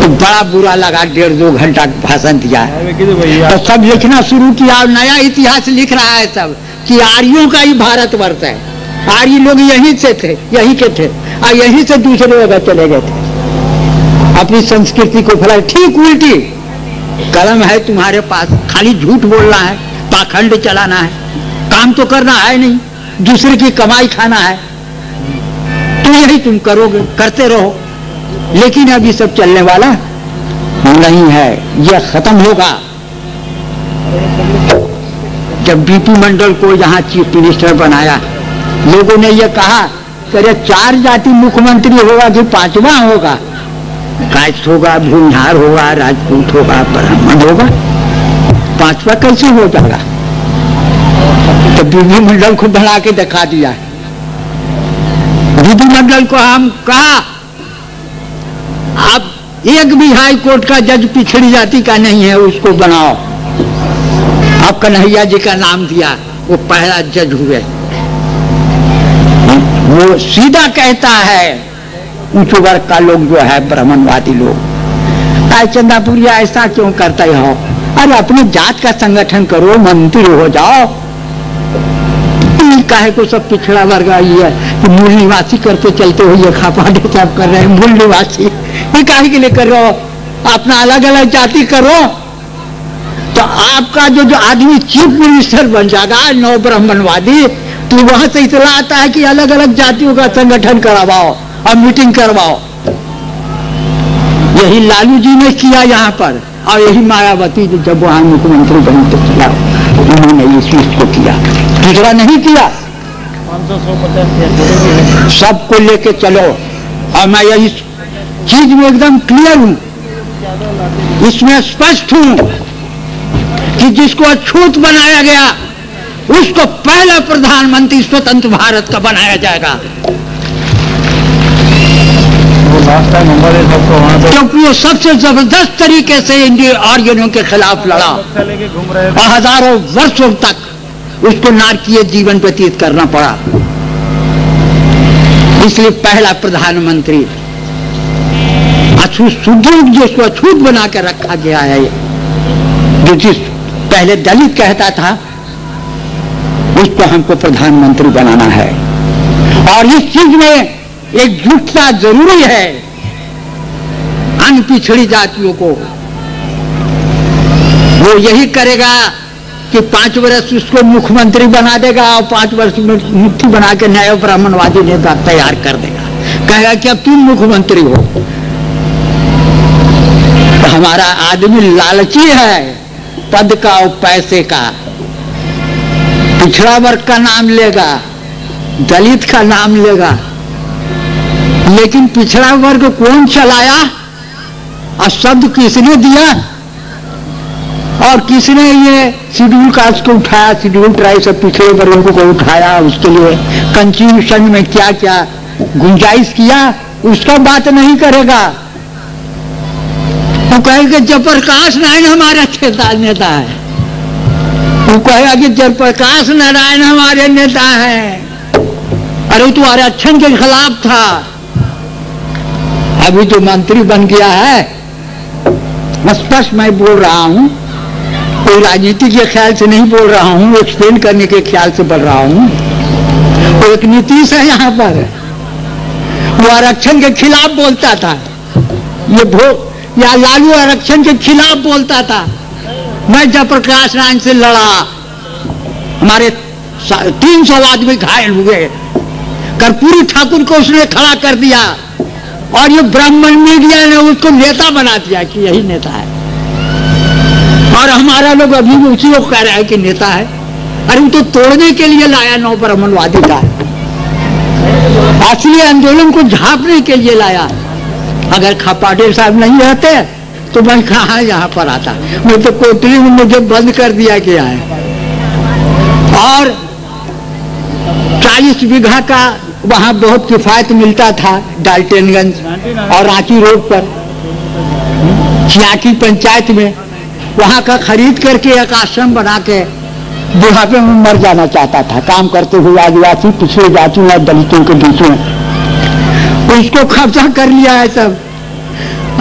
तो बड़ा बुरा लगा, 1.5-2 घंटा भाषण दिया तो सब लिखना शुरू किया और नया इतिहास लिख रहा है सब कि आर्यों का ही भारतवर्ष है। आर्य लोग यहीं से थे, यहीं के थे, और यहीं से दूसरे जगह चले गए थे अपनी संस्कृति को फैला। ठीक उल्टी कलम है तुम्हारे पास, खाली झूठ बोलना है, पाखंड चलाना है, काम तो करना है नहीं, दूसरे की कमाई खाना है, तो यही तुम करोगे, करते रहो। लेकिन अब ये सब चलने वाला नहीं है, यह खत्म होगा। जब बीपी मंडल को यहाँ चीफ मिनिस्टर बनाया, लोगों ने यह कहा कि 4 जाति मुख्यमंत्री होगा कि 5वां होगा। कायस्थ होगा, भूमिहार होगा, राजपूत होगा, ब्राह्मण होगा, पांचवा कैसे हो जाएगा? तो विधिमंडल को बना के दिखा दिया। विधिमंडल को हम कहा अब एक भी हाई कोर्ट का जज पिछड़ी जाति का नहीं है, उसको बनाओ। अब कन्हैया जी का नाम दिया, वो पहला जज हुए। वो सीधा कहता है ऊंच वर्ग का लोग जो है ब्राह्मणवादी लोग, चंदापुरिया ऐसा क्यों करते हो? अरे अपनी जात का संगठन करो, मंत्री हो जाओ। काहे को सब पिछड़ा वर्ग आई है कि मूल निवासी करते चलते हुए खापाटे सब कर रहे हैं। मूल निवासी ये काहे के लिए कर रहे हो? अपना अलग अलग जाति करो तो आपका जो आदमी चीफ मिनिस्टर बन जाएगा नव ब्राह्मणवादी, तो वहां से इतना आता है कि अलग अलग जातियों का संगठन करवाओ और मीटिंग करवाओ। यही लालू जी ने किया यहाँ पर, और यही मायावती जी जब वहां मुख्यमंत्री बनी तो किया, उन्होंने इस चीज को किया, दूसरा नहीं किया। सबको लेके चलो, और मैं यही चीज में एकदम क्लियर हूं, इसमें स्पष्ट हूं कि जिसको अछूत बनाया गया उसको पहला प्रधानमंत्री स्वतंत्र भारत का बनाया जाएगा, क्योंकि वो सबसे जबरदस्त तरीके से इंडियन आर्यनों के खिलाफ लड़ा और हजारों वर्षों तक उसको नारकीय जीवन व्यतीत करना पड़ा। इसलिए पहला प्रधानमंत्री अछूत सुदृढ़ जिसको अछूत बना के रखा गया है, जो जिस पहले दलित कहता था उसको हमको प्रधानमंत्री बनाना है। और इस चीज में एकजुटता जरूरी है अन्य पिछड़ी जातियों को। वो यही करेगा कि 5 वर्ष उसको मुख्यमंत्री बना देगा और 5 वर्ष में मुक्ति बना के नया ब्राह्मणवादी नेता तैयार कर देगा, कहेगा कि अब तुम मुख्यमंत्री हो। तो हमारा आदमी लालची है पद का और पैसे का, पिछड़ा वर्ग का नाम लेगा, दलित का नाम लेगा, लेकिन पिछड़ा वर्ग कौन चलाया और शब्द किसने दिया और किसने ये शेड्यूल कास्ट को उठाया, शेड्यूल ट्राइब सब पिछड़े वर्गों को उठाया, उसके लिए कॉन्स्टिट्यूशन में क्या क्या गुंजाइश किया, उसका बात नहीं करेगा। वो कहेगा जयप्रकाश नारायण हमारे अच्छे नेता है, वो कहेगा कि जयप्रकाश नारायण हमारे नेता हैं। अरे तो आरक्षण के खिलाफ था, अभी तो मंत्री बन गया है। स्पष्ट मैं बोल रहा हूं, कोई राजनीति के ख्याल से नहीं बोल रहा हूं, एक्सप्लेन करने के ख्याल से बोल रहा हूं। तो एक नीतीश है यहाँ पर, वो आरक्षण के खिलाफ बोलता था, या लालू आरक्षण के खिलाफ बोलता था। मैं जयप्रकाश नारायण से लड़ा, हमारे 300 आदमी घायल हुए, कर्पूरी ठाकुर को उसने खड़ा कर दिया और ये ब्राह्मण मीडिया ने उसको नेता बना दिया कि यही नेता है, और हमारा लोग अभी भी उसी को कह रहा है कि नेता है। अरे वो तो तोड़ने के लिए लाया नव ब्राह्मणवादी का, असली आंदोलन को झांपने के लिए लाया। अगर खापाटे साहब नहीं रहते तो मैं कहाँ यहाँ पर आता, मैं तो कोटली में मुझे बंद कर दिया गया है। और 40 बीघा का वहां बहुत किफायत मिलता था डाल्टनगंज और रांची रोड पर चियाकी पंचायत में, वहां का खरीद करके एक आश्रम बना के बुढ़ापे में मर जाना चाहता था, काम करते हुए आदिवासी पिछड़े जातियों और दलितों के बीच में। उसको कब्जा कर लिया है सब।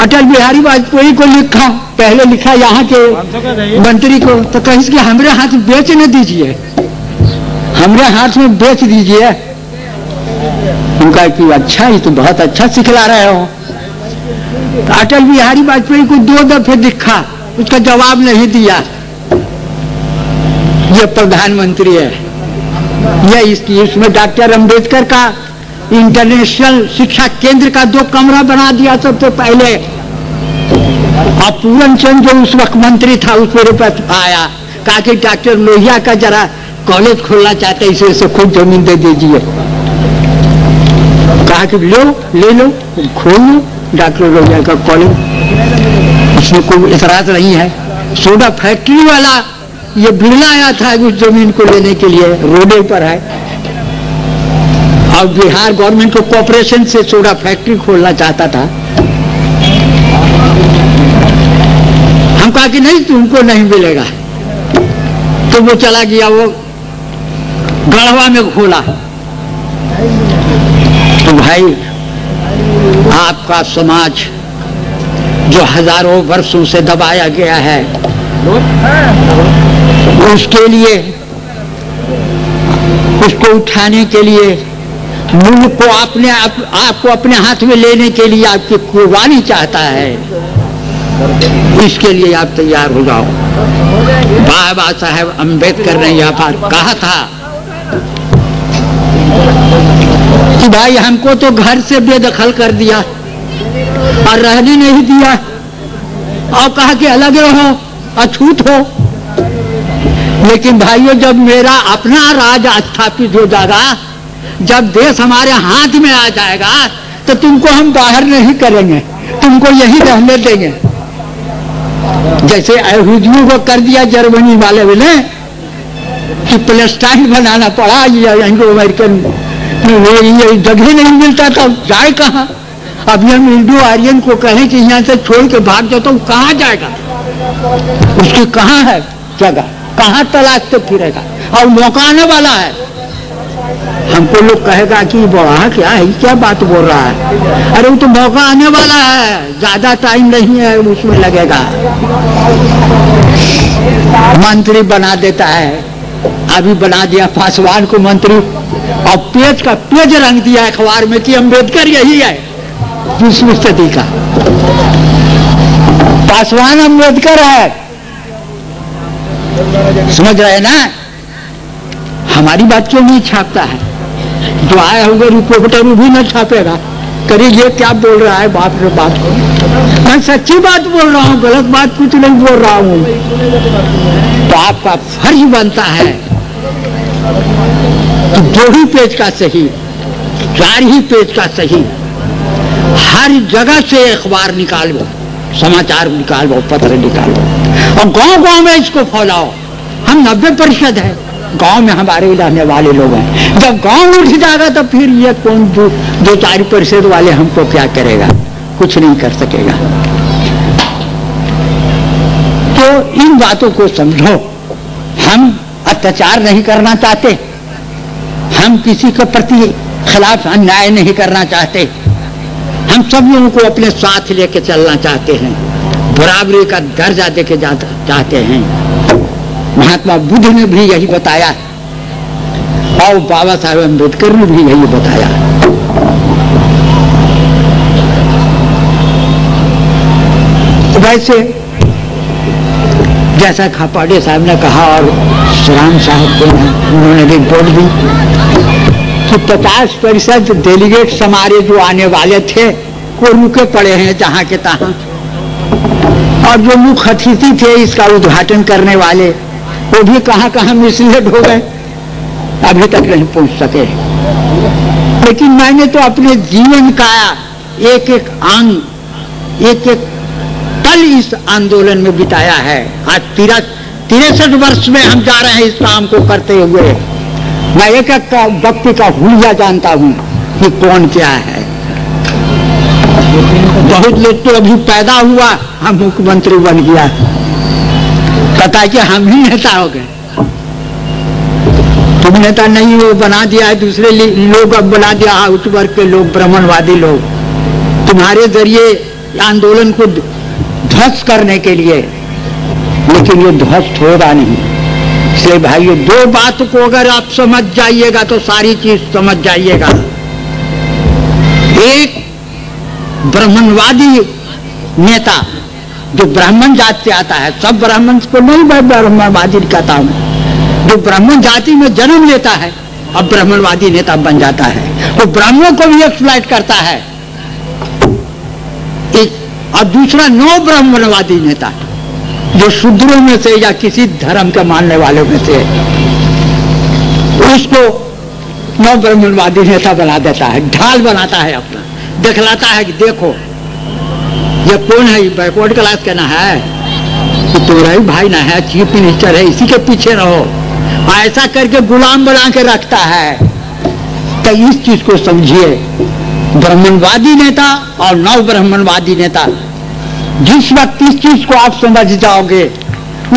अटल बिहारी वाजपेयी को लिखा, पहले लिखा यहाँ के मंत्री को, तो कहीं कि हमारे हाथ में बेच न दीजिए, हमारे हाथ में बेच दीजिए। उनका कि अच्छा, ये तो बहुत अच्छा सिखला रहे हो। तो अटल बिहारी वाजपेयी को 2 दफे लिखा, उसका जवाब नहीं दिया। ये प्रधानमंत्री है, ये इसमें डॉक्टर अंबेडकर का इंटरनेशनल शिक्षा केंद्र का 2 कमरा बना दिया सबसे पहले। और पूरन चंद जो उस वक्त मंत्री था उस मेरे पास आया, कहा कि डॉक्टर लोहिया का जरा कॉलेज खोलना चाहते, इसे खुद जमीन दे दीजिए। कहा कि ले लो खोल लो। डॉक्टर रोजा का कॉलेज, इसमें कोई एतराज नहीं है। सोडा फैक्ट्री वाला ये बिरला आया था उस जमीन को लेने के लिए, रोडे पर है, और बिहार गवर्नमेंट को कॉर्पोरेशन से सोडा फैक्ट्री खोलना चाहता था। हम कहा कि नहीं, तुमको नहीं मिलेगा, तो वो चला गया, वो गढ़वा में खोला। तो भाई आपका समाज जो हजारों वर्षों से दबाया गया है, उसके लिए, उसको उठाने के लिए, मुल्क को आपको अपने हाथ में लेने के लिए आपकी कुर्बानी चाहता है। इसके लिए आप तैयार हो जाओ। बाबा साहेब अम्बेडकर ने यह बात कहा था कि भाई हमको तो घर से बेदखल कर दिया और रहने नहीं दिया, और कहा कि अलग रहो, अछूत हो। लेकिन भाइयों, जब मेरा अपना राज स्थापित हो जाएगा, जब देश हमारे हाथ में आ जाएगा, तो तुमको हम बाहर नहीं करेंगे, तुमको यही रहने देंगे। जैसे यहूदियों को कर दिया जर्मनी वाले ने कि पैलेस्टाइन बनाना पड़ा, एंग्लो अमेरिकन, ये जगह नहीं मिलता था, जाए कहाँ। अब हम इंडो आर्यन को कहें कि यहाँ से छोड़ के भाग जाओ, तो कहाँ जाएगा? उसकी कहाँ है जगह, कहाँ तलाशते फिरेगा? और मौका आने वाला है। हमको लोग कहेगा कि बड़ा क्या है, क्या बात बोल रहा है? अरे वो तो मौका आने वाला है, ज्यादा टाइम नहीं है उसमें लगेगा। मंत्री बना देता है, अभी बना दिया पासवान को मंत्री, और पेज का पेज रंग दिया अखबार में कि अम्बेडकर यही है 20वीं सदी का, पासवान अम्बेडकर है। समझ रहे ना? हमारी बात क्यों नहीं छापता है? जो आया होगा रिपोर्टर भी न छापेगा, करिए ये क्या बोल रहा है, बाप रे बाप। मैं सच्ची बात बोल रहा हूँ, गलत बात कुछ नहीं बोल रहा हूँ। तो आपका फर्ज बनता है कि 2 ही पेज का सही, 4 ही पेज का सही, हर जगह से अखबार निकालो, समाचार निकालो, पत्र निकालो, और गांव-गांव में इसको फैलाओ। हम 90% है गांव में हमारे रहने वाले लोग हैं। जब गांव उठ जाएगा तो फिर ये कौन 2-4% वाले हमको क्या करेगा? कुछ नहीं कर सकेगा। तो इन बातों को समझो। हम अत्याचार नहीं करना चाहते, हम किसी के प्रति खिलाफ अन्याय नहीं करना चाहते, हम सब लोगों को अपने साथ लेके चलना चाहते हैं, बराबरी का दर्जा देके चाहते हैं। महात्मा बुद्ध ने भी यही बताया और बाबा साहेब अम्बेडकर ने भी यही बताया। वैसे जैसा खापाड़े साहब ने कहा और राम साहब को उन्होंने रिपोर्ट दी कि 50% डेलीगेट्स हमारे जो आने वाले थे वो रुके पड़े हैं जहां के तहां, और जो मुख्य अतिथि थे इसका उद्घाटन करने वाले वो भी कहां मिसलीड हो गए, अभी तक नहीं पहुंच सके। लेकिन मैंने तो अपने जीवन का एक एक अंग, एक एक पल इस आंदोलन में बिताया है। आज 63 वर्ष में हम जा रहे हैं इस काम को करते हुए। मैं एक एक व्यक्ति का हुलिया जानता हूं कि कौन क्या है। बहुत लोग तो अभी पैदा हुआ, हम मुख्यमंत्री बन गया, पता है कि हम ही नेता हो गए। तुम नेता नहीं हो, बना दिया है दूसरे लोग, अब बना दिया उच्च वर्ग के लोग, ब्राह्मणवादी लोग, तुम्हारे जरिए आंदोलन को ध्वस्त करने के लिए। लेकिन ये ध्वस्त होगा नहीं। इसलिए भाइयों, 2 बात को अगर आप समझ जाइएगा तो सारी चीज समझ जाइएगा। एक, ब्राह्मणवादी नेता जो ब्राह्मण जाति से आता है, सब ब्राह्मण को नहीं मैं ब्राह्मणवादी कहता हूं, जो ब्राह्मण जाति में जन्म लेता है अब ब्राह्मणवादी नेता बन जाता है, वो ब्राह्मणों को भी एक्सप्लॉइट करता है। और दूसरा नौ ब्राह्मणवादी नेता जो शूद्रों में से या किसी धर्म के मानने वालों में से, उसको नौ ब्राह्मणवादी नेता बना देता है, ढाल बनाता है अपना, दिखलाता है कि देखो ये कौन है? बैकवर्ड क्लास का ना है कि तुम्हारा ही भाई ना है, चीफ मिनिस्टर है, इसी के पीछे रहो। ऐसा करके गुलाम बना के रखता है। तो इस चीज को समझिए, ब्राह्मणवादी नेता और नव ब्राह्मणवादी नेता, जिस वक्त इस चीज को आप समझ जाओगे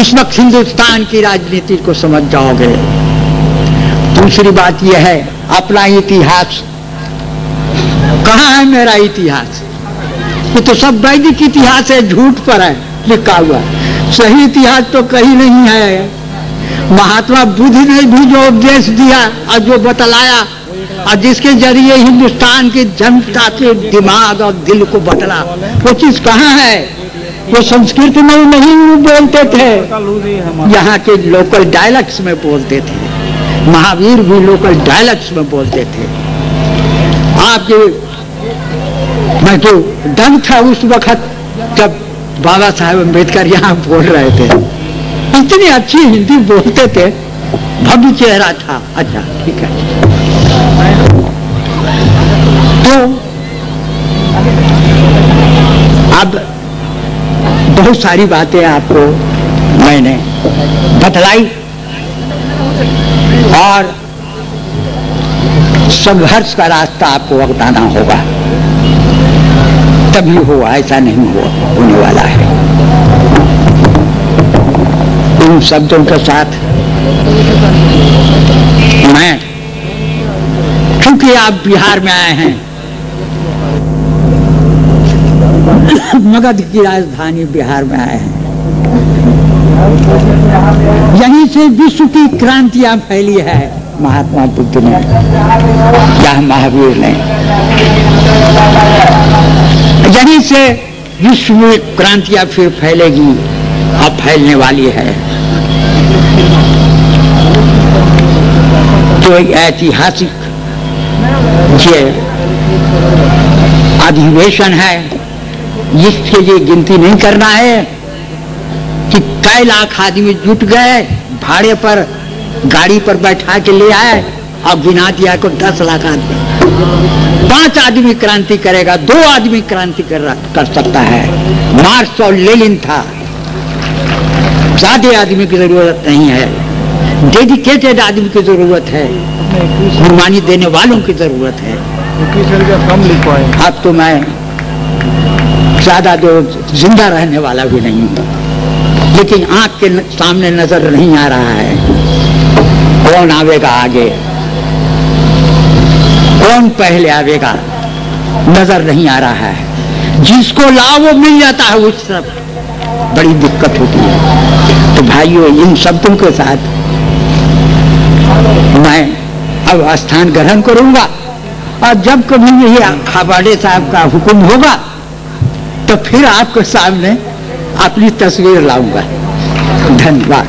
उस वक्त हिंदुस्तान की राजनीति को समझ जाओगे। दूसरी बात यह है, अपना इतिहास कहाँ है? मेरा इतिहास ये तो सब वैदिक इतिहास है, झूठ पर है लिखा हुआ। सही इतिहास तो कहीं नहीं है। महात्मा बुद्ध ने भी जो उपदेश दिया और जो बतलाया और जिसके जरिए हिंदुस्तान की जनता के दिमाग और दिल को बदला, वो चीज कहाँ है? वो संस्कृत में नहीं बोलते थे, यहाँ के लोकल डायलेक्ट्स में बोलते थे। महावीर भी लोकल डायलेक्ट्स में बोलते थे। आपके मैं तो दंग था उस वक्त जब बाबा साहेब अम्बेडकर यहाँ बोल रहे थे। इतनी अच्छी हिंदी बोलते थे, भव्य चेहरा था। अच्छा ठीक है, तो अब बहुत सारी बातें आपको मैंने बतलाई और संघर्ष का रास्ता आपको बताना होगा, तभी हो, ऐसा नहीं होने वाला है। इन शब्दों के साथ मैं, क्योंकि आप बिहार में आए हैं, मगध की राजधानी बिहार में आए हैं, यहीं से विश्व की क्रांतियां फैली है। महात्मा बुद्ध ने या महावीर ने, यहीं से विश्व में क्रांतियां फिर फैलेगी और फैलने वाली है। तो ऐतिहासिक ये अधिवेशन है, इसके लिए गिनती नहीं करना है कि कई लाख आदमी जुट गए, भाड़े पर गाड़ी पर बैठा के ले आए और गिना दिया को 10 लाख आदमी। 5 आदमी क्रांति करेगा, 2 आदमी क्रांति कर सकता है। मार्क्स और लेनिन था, ज्यादा आदमी की जरूरत नहीं है, डेडिकेटेड आदमी की जरूरत है, कुर्बानी देने वालों की जरूरत है। अब तो मैं ज्यादा जो जिंदा रहने वाला भी नहीं हूं, लेकिन आंख के सामने नजर नहीं आ रहा है कौन आवेगा आगे, कौन पहले आवेगा, नजर नहीं आ रहा है। जिसको लाओ वो मिल जाता है, उस सब बड़ी दिक्कत होती है। तो भाइयों, इन शब्दों के साथ मैं अब स्थान ग्रहण करूंगा और जब कभी यही खाबाड़े साहब का हुक्म होगा तो फिर आपके सामने अपनी तस्वीर लाऊंगा। धन्यवाद।